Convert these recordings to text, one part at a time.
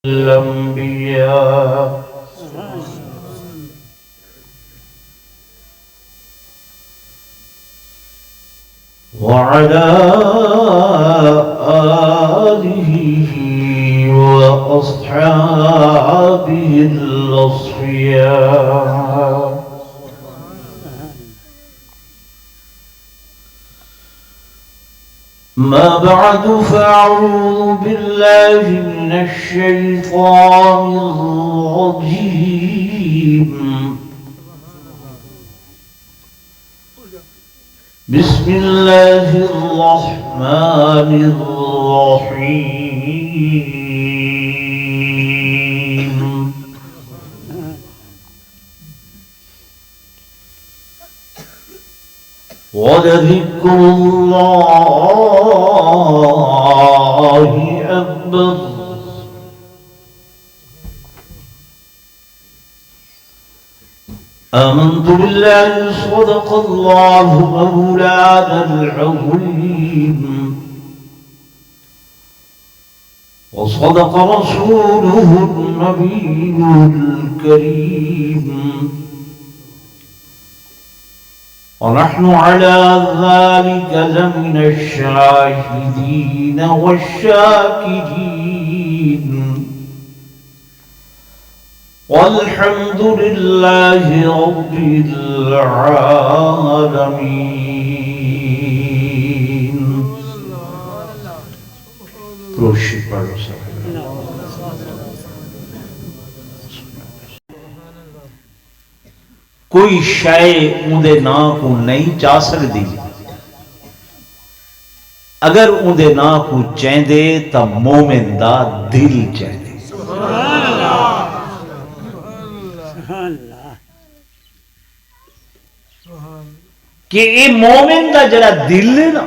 الأنبياء وعلى آله وأصحابه الأصفياء. ما بعد فأعوذ بالله من الشيطان الرجيم. بسم الله الرحمن الرحيم. ولذكر الله أكبر. آمنت بالله صدق الله مولانا العظيم وصدق رسوله النبي الكريم ونحن على ذلك لمن الشاهدين والشاكرين والحمد لله رب العالمين. روشی پڑھو سب. کوئی شے اندے نام کو نہیں چاہ سکتی، اگر اندے نام کو چاہندے تا مومن دا دل چاہندے. کہ اے مومن دا جڑا دل ہے نا،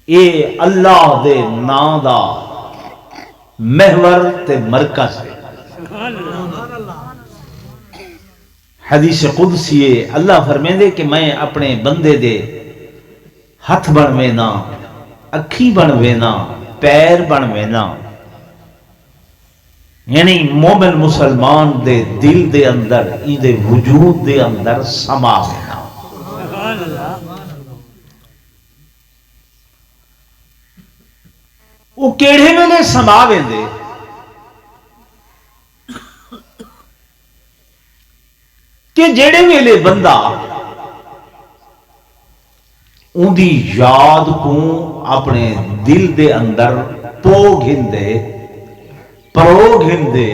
اے اللہ دے نام دا محور تے مرکز ہے. حدیث قدسی ہے، اللہ فرمیندے کہ میں اپنے بندے دے ہتھ بنوینا، اکھی بنوینا، پیر بنوینا، یعنی مومن مسلمان دے دل دے اندر، ای دے وجود دے اندر سما ہونا. وہ کیڑے ویلے سما ویندے؟ کہ جڑے ویلے بندہ ان دی یاد کو اپنے دل دے اندر پروگ ہندے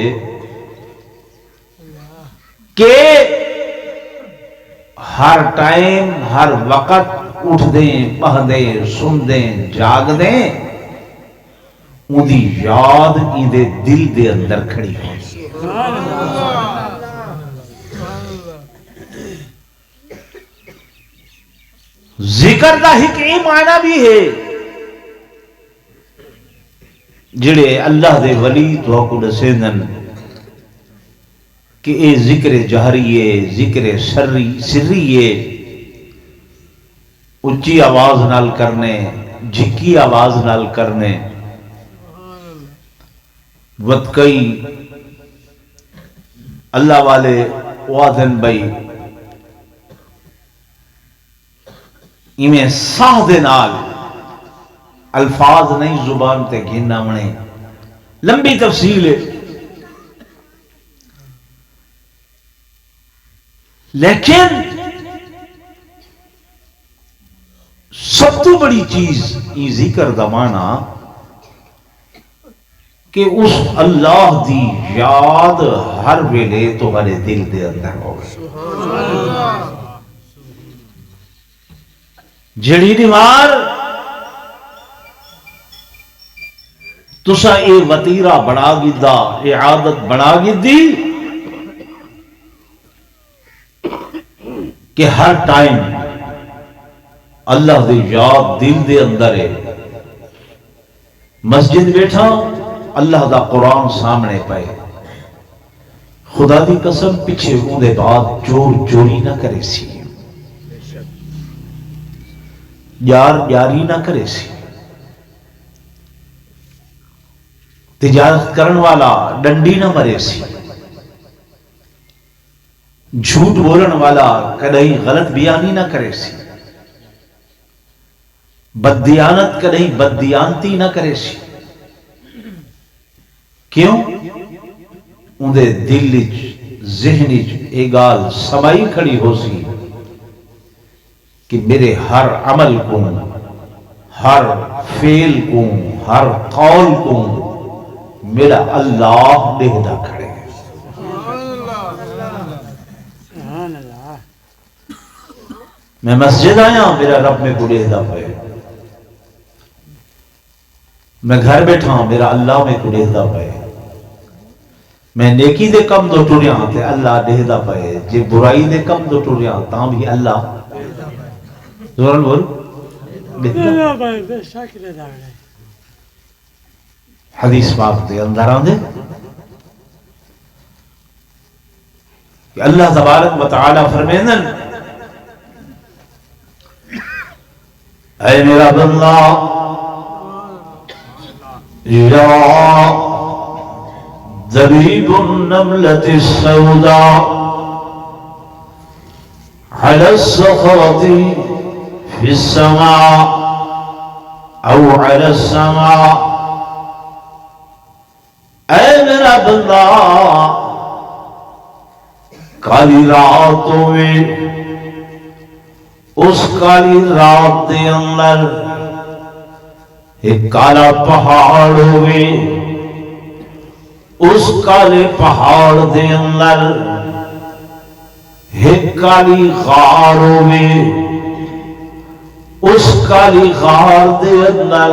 کہ ہر ٹائم ہر وقت اٹھ دیں، پہ دیں، سن دیں، جاگ دیں، ان دی یاد ان دے دل دے اندر کھڑی ہو. ذکر دا ہی کئی معنی بھی ہے جڑے اللہ دے ولی تو کو دسیندن کہ اے ذکر جہری ہے، ذکر سری ہے، اچھی آواز نال کرنے، جھکی آواز نال کرنے. وتکئی اللہ والے وادن بھائی ایویں ساہ دے نال الفاظ نہیں زبان تے گھننا منے. لمبی تفصیل ہے، لیکن سب تو بڑی چیز یہ ذکر دا معنی کہ اس اللہ دی یاد ہر ویلے تمہارے دل دے اندر ہو. جڑی دیوار تسا اے وطیرہ بنا گیدا، اے عادت بنا گیدی کہ ہر ٹائم اللہ دی یاد دل دے اندر ہے. مسجد بیٹھا اللہ دا قرآن سامنے پائے، خدا دی قسم پیچھے اون دے بعد چوری نہ کرے سی، یاری نہ کرے سی. تجارت کرن والا ڈنڈی نہ مرے سی، جھوٹ بولن والا کدی غلط بیانی نہ کرے سی، بددیانت کدی بددیانتی نہ کرے سی۔ کیوں؟ اندے دل وچ ذہن وچ یہ گال سمائی کھڑی ہو سی کہ میرے ہر عمل کو، ہر فعل کو، ہر قول کو میرا اللہ دیکھتا کھڑے ہے۔ میں مسجد آیا میرا رب میں کو دیکھتا پہ، میں گھر بیٹھا ہوں میرا اللہ میں کو دیکھتا پہ، میں نیکی دے کم دو ٹوریاں تے اللہ دیکھتا پہ، جے برائی دے کم دو ٹوریاں تاں بھی اللہ زورن بول حدیث پاک دے اندر آندے کہ اللہ تبارک و تعالی فرمیندن اے میرا بندہ یا دبیب النملة السوداء على الصخرة في السماء او على السماء، اے میرا بندہ کالی راتوں میں، اس کالی رات دے اندر ایک کالا پہاڑ ہوئے، اس کالے پہاڑ دے اندر ایک کالی غار ہوئے، اس کالی غار دے اندر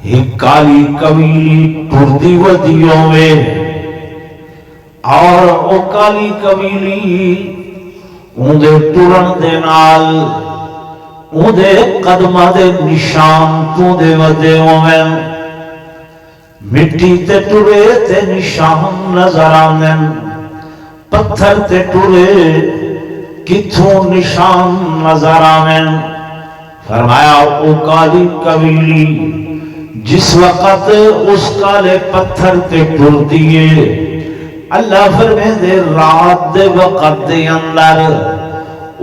ایک کالی قبیلی ٹردی ودیوں میں، اور او کالی قبیلی اندے ٹرن دے نال اندے قدمہ دے نشان تو دے ودیوں میں، مٹی تے ٹرے تے نشان نظر آمن، پتھر تے ٹرے کتھوں نشان نظر آمن۔ فرمایا او کالی قبیلی جس وقت اس کالے پتھر تے ٹر دیے، اللہ فرمے دے رات دے وقت دے اندر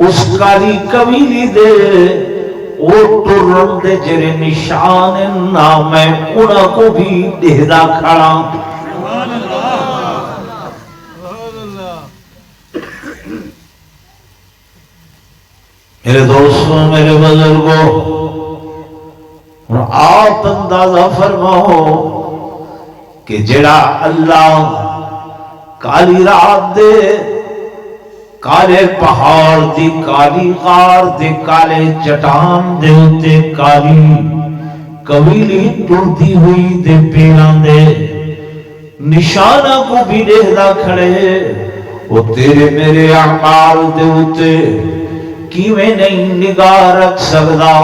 اس کالی قبیلی دے او ٹرن دے جرے نشان نام ہے انہاں کو بھی دہدا کھڑا۔ میرے دوستوں، میرے بزرگوں، آپ اندازہ فرماؤ کہ جڑا اللہ کالی رات دے کالے پہاڑ دی کالی غار دے کالے چٹان دے اتے کالی قبیلی ٹرتی ہوئی دے پیران دے نشانہ کو بھی دیکھدا کھڑے، وہ تیرے میرے اعمال دے اتے کیویں نہیں نگاہ رکھ سکدا،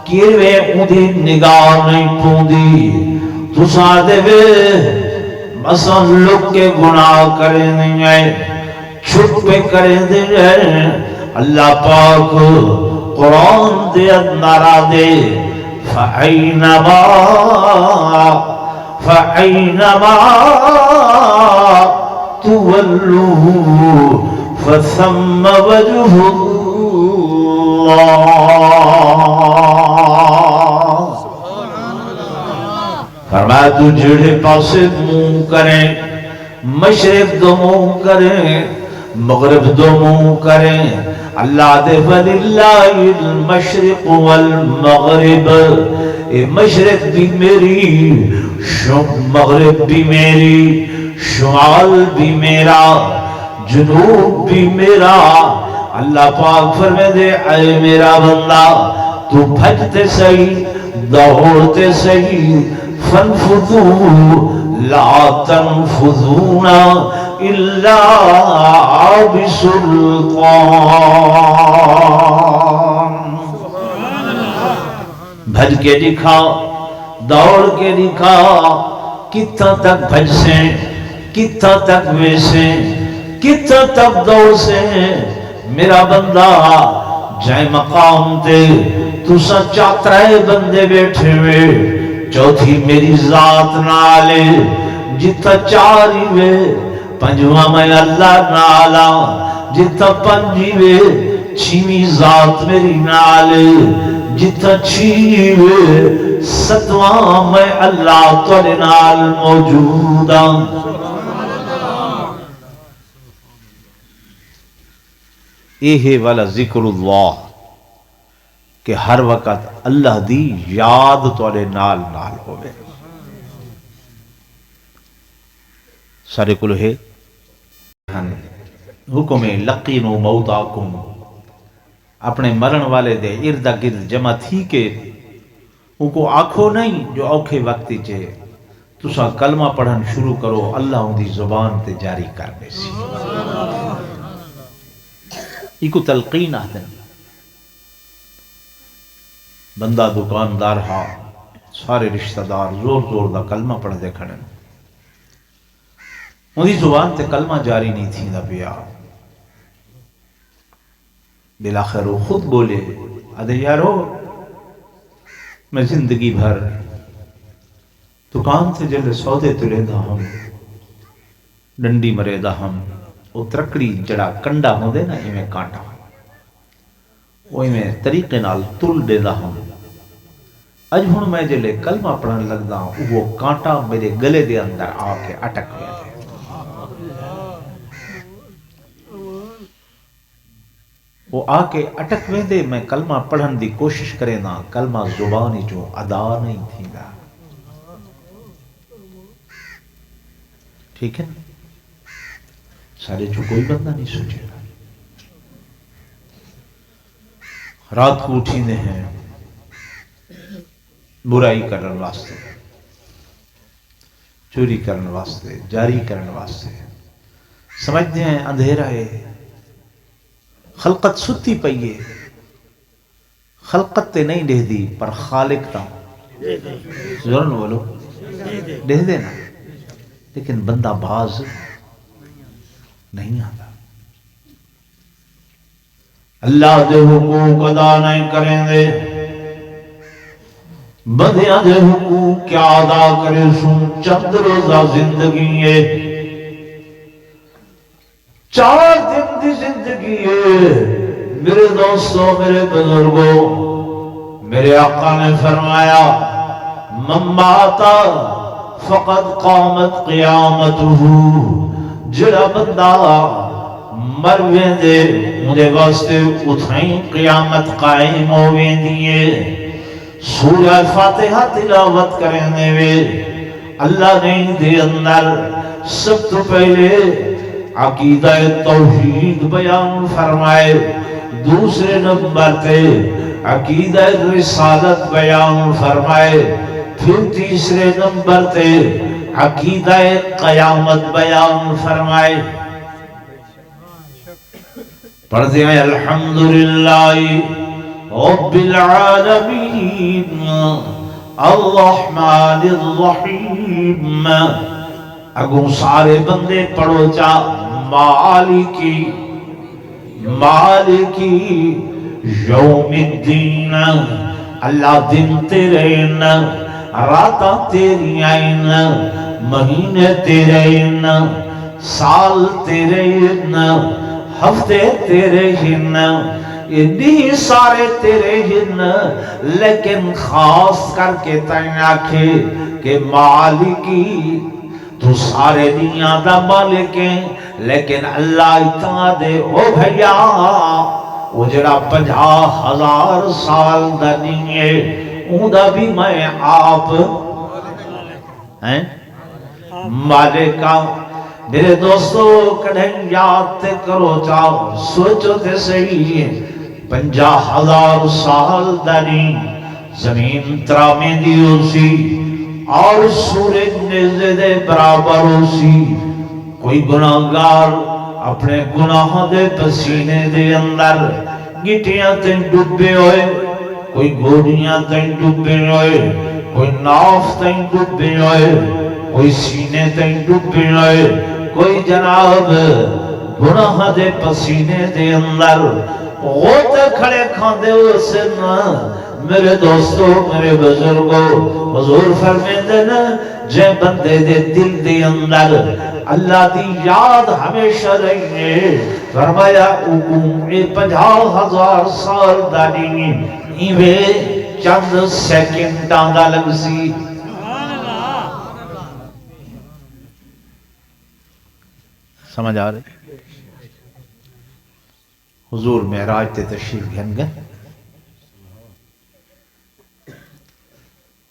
کیویں اندھی نگاہ نہیں پوندی۔ تو ساتھ دے مثلا لوگ کے گناہ کرے نہیں ہے، چھپ پہ کرے دے ہیں، اللہ پاک قرآن دے اندر دے فَأَيْنَمَا تُوَلُّوا فَثَمَّ وَجْهُ فرمایا تو جڑے پاسے منہ کریں، مشرق دو منہ کریں، مغرب دو منہ کریں، اللہ دے وَلِلَّهِ الْمَشْرِقُ وَالْمَغْرِبُ، اے مشرق بھی میری، مغرب بھی میری، شمال بھی میرا، جنوب بھی میرا۔ اللہ پاک فرمے دے اے میرا بندہ تو بھجتے صحیح، دوڑتے صحیح، فَانْفُذُوا لَا تَنْفُذُونَ إِلَّا بِسُلْطَانٍ۔ بھج کے دکھا، دوڑ کے دکھا، کتنا تک بھج سے، کتنا تک ویسے، کتنا تک دوڑ سے۔ میرا بندہ جائے مقام تے تو سچا ترائے بندے بیٹھے ہوئے، چوتھی میری ذات نال جتھا چاری وے پنجواں میں اللہ نالا جتھا پنجی وے چھویں ذات میری نال جتھا چھویں ستواں میں اللہ تیرے نال موجود ہوں یہ والا ذکر اللہ کہ ہر وقت اللہ دی یاد تیرے نال نال ہوئے سارے کلو ہے حکم لقینو موتاکم اپنے مرن والے دے ارد گرد جمع تھی کہ ان کو آنکھو نہیں جو اوکھے وقتی چے تسا کلمہ پڑھن شروع کرو اللہ ان دی زبان تے جاری کرنے سی یہ کو تلقین آتے ہیں بندہ دکاندار ہاں سارے رشتہ دار زور زور دا کلمہ پڑھ دے کھڑے ان دی زبان تے کلمہ جاری نہیں تھی دا پیا بلاخر وہ خود بولے ادھے یارو میں زندگی بھر دکان سے جلے سودے تلے دا ہم ڈنڈی مرے دا ہم وہ ترکڑی جڑا کنڈا ہوں دے نا میں کانٹا وہ میں طریقے نال تل دے دا ہم اج ہن میں جلے کلمہ پڑھن لگ دا ہوں وہ کانٹا میرے گلے دے اندر آ کے اٹک گیا تھے وہ آ کے اٹک میں دے میں کلمہ پڑھن دی کوشش کرے نا کلمہ زبانی جو ادا نہیں تھی گا ٹھیک ہے سارے جو کوئی بندہ نہیں سوچے گا رات کو اٹھی نے ہیں برائی کرن واسطے چوری کرن واسطے جاری کرن واسطے سمجھتے ہیں اندھیرا ہے خلقت ستی پئیے خلقت تے نہیں دے دی پر خالق تا زورن بولو دے دینا لیکن بندہ باز نہیں آتا اللہ دے حقوق ادا نہیں کریں دے بندیاں دے حقوق کیا ادا کرے سن چند روزہ زندگی ہے 4 دن دی زندگی ہے میرے دوستوں میرے بزرگوں میرے آقا نے فرمایا من مات فقد قامت قیامتہ جڑا بندہ مرویں دے مجھے واسطے اتھائیں قیامت قائم ہوئیں دیئے سورہ فاتحہ تلاوت کرنے وے اللہ نے دے اندر سب تو پہلے عقیدہ توحید بیان فرمائے دوسرے نمبر تے عقیدہ رسالت بیان فرمائے پھر تیسرے نمبر تے عقیدہ قیامت بیان فرمائے پڑھتے ہیں الحمدللہ رب العالمین الرحمن الرحیم اگوں سارے بندے پڑھو چا مالکی یوم الدین اللہ دن تیرے راتاں تیری آئین مہینے تیرے سال تیرے ہفتے تیرے یہ سارے تیرے لیکن خاص کر کے تین آکھے کہ مالکی تو سارے دنیا دا مالک ہیں لیکن اللہ اتنا دے او بھیا وہ جڑا 50,000 سال دا نہیں ہے اون دا بھی میں آپ مالکہ میرے دوستو کڑھیں یاد تے کرو چاہو سوچو تے صحیح ہے 50,000 سال دا نہیں زمین ترامیں دیو سی اور سورج نیزے دے برابر ہو سی کوئی گناہگار اپنے گناہ دے پسینے دے اندر گٹیاں تین ڈبے ہوئے کوئی گوڑیاں تین ڈبے ہوئے کوئی ناف تین ڈبے ہوئے کوئی سینے تین ڈبے ہوئے کوئی جناب گناہ دے پسینے دے اندر ہوتے کھڑے کھاندے ہو سن میرے دوستو میرے بزرگو حضور فرمیندے نا جے بندے دے دل دے اندر اللہ دی یاد ہمیشہ رہیے فرمایا اے 50,000 سال دانی ایوے چند سیکنڈاں دا لگ سی سمجھ آ رہے حضور معراج تے تشریف گھن گئے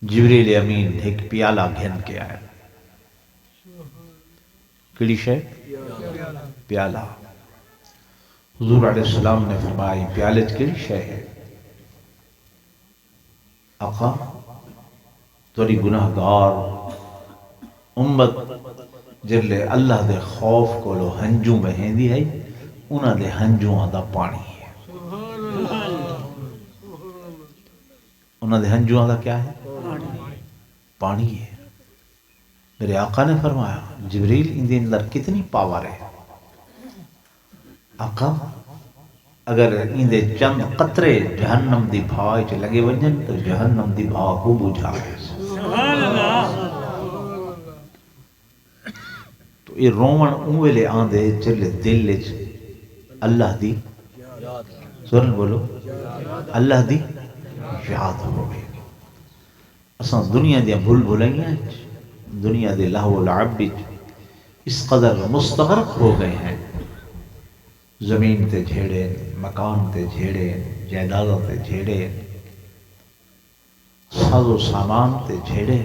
جبریل امین ایک پیالہ گھن کے آیا کڑی شے پیالہ حضور علیہ السلام نے فرمائی پیالج کڑی شے ہے آقا توری گناہگار امت جلے اللہ دے خوف کو لو ہنجوں بہین دی ہے انہاں دے ہنجوں دا پانی ہے انہاں دے ہنجوں دا کیا ہے پانی ہے میرے آقا نے فرمایا جبریل ان دے اندر کتنی پاور ہے آقا اگر ان دے چند قطرے جہنم دی بھائی چ لگے ونجن تو جہنم دی بھا کو بجھا تو یہ رومن اویلے آندے چلے دل وچ اللہ دی سن بولو اللہ دی یاد ہوئے اساں دنیا دیا بھول بھلائیاں دنیا دے لہو لعب اس قدر مستغرق ہو گئے ہیں زمین تے جھیڑے مکان تے جھیڑے جائیدادوں تے جھیڑے ساز و سامان تے جھیڑے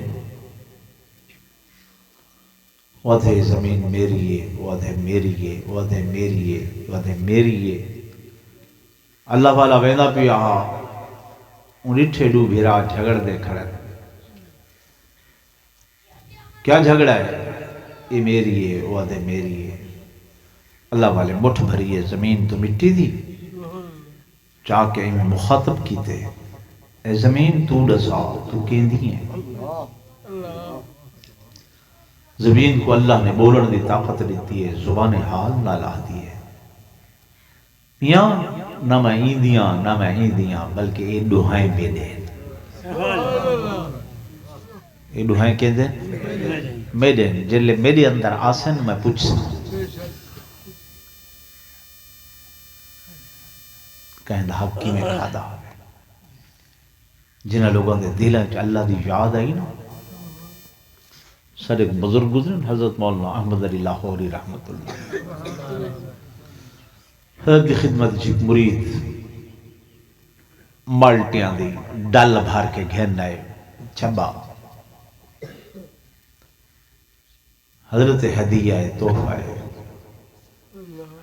وعدے زمین میری ہے وعدے میری ہے وعدے میری ہے وعدے میری ہے اللہ والا ویندہ پی آہا انہیں ٹھیڑو بھیرا جھگڑ دے کھڑے کیا جھگڑا ہے یہ میری ہے وعدے میری ہے اللہ والے مٹھ بھری ہے زمین تو مٹی دی چاہ کے میں مخاطب کیتے اے زمین تو ڈسا تو کیندی ہے زمین کو اللہ نے بولن دی طاقت دیتی ہے زبان حال نہ لا دی ہے میاں نہ میں ایندیاں نہ میں ایندیاں بلکہ یہ دعائیں بے دیں یہ دعائیں کہہ دیں میں دیں جلے میرے اندر آسن میں پوچھ سکوں کہیں دا حق کی میں کھادا جنہ لوگوں دے دلیں کہ اللہ دی یاد آئی نا سر ایک بزرگ گزرن حضرت مولانا احمد علی لاہوری رحمت اللہ حضرت دی خدمت جی مرید مالٹیاں دی ڈال بھار کے گھن آئے چھبا حضرت ہدیہ تحفہ ہے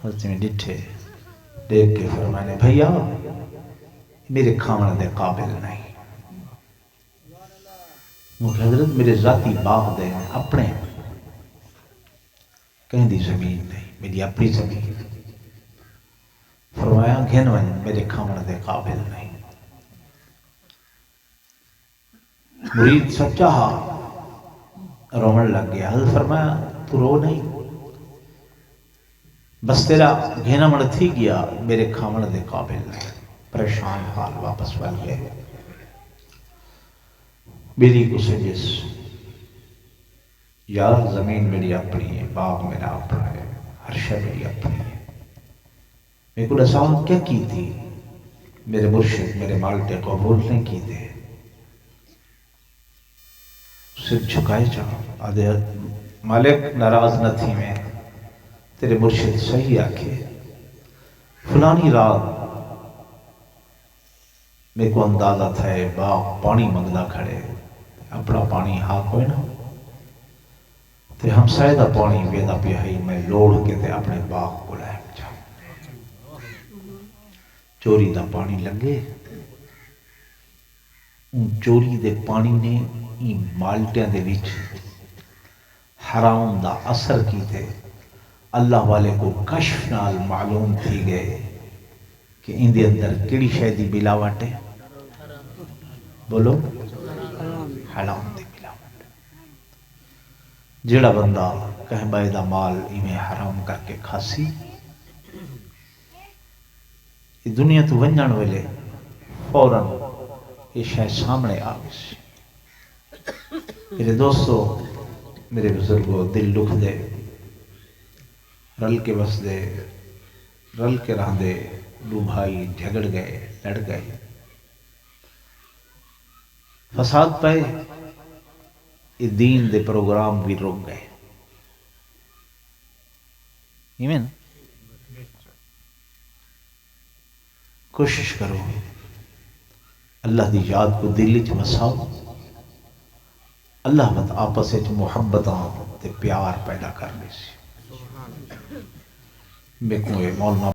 حضرت میں ڈٹھے دیکھ کے فرمانے بھیا میرے کھامنا دے قابل نہیں مجھے حضرت میرے ذاتی باغ دے اپنے کہیں دی زمین نہیں میری اپنی زمین فرمایا گھن ون میرے کھامنا دے قابل نہیں مرید سچا ہا رومن لگ گیا حضرت فرمایا تو رو نہیں بس تیرا گھینا مڑ تھی گیا میرے کھامن دے قابل نہیں پریشان حال واپس بن گئے میری کو سجس یار زمین میری اپنی ہے باغ میرا اپنا ہے ہر شے میری اپنی ہے میرے کو رسال کیا کی تھی میرے مرشد میرے مالٹے قبول نہیں کی تھے سر جھکائے جاؤ آدھے مالک ناراض نہ تھی میں تیرے مرشد صحیح آکھے فلانی رات میرے کو اندازہ تھا باغ پانی منگنا کھڑے اپنا پانی ہاک ہوئے نا تے ہم سائدہ پانی ویدہ پیائی میں لوڑ کے تے اپنے باغ کو لائے جاؤں چوری دا پانی لگے ان چوری دے پانی نے ان مالٹیاں دے وچ حرام دا اثر کی تھے اللہ والے کو کشف نال معلوم تھی گئے کہ ان دے اندر کیڑی شے دی ملاوٹ ہے بولو حرام دی ملاوٹ جیڑا بندہ کہیں بھائی دا مال ایویں حرام کر کے کھاسی یہ دنیا تو ونجن ویلے فوراً یہ شاید سامنے آ گئی. میرے دوستو، میرے بزرگوں، دل دکھ دے، رل کے بس دے، رل کے رہ دے، دو بھائی جھگڑ گئے، لڑ گئے، فساد پائے، یہ دین دے پروگرام بھی رک گئے. ایمین. کوشش کرو اللہ دی یاد کو دل چ وساؤ، اللہ مت آپس وچ محبتاں تے پیار پیدا کر لے سی. میں کو مولانا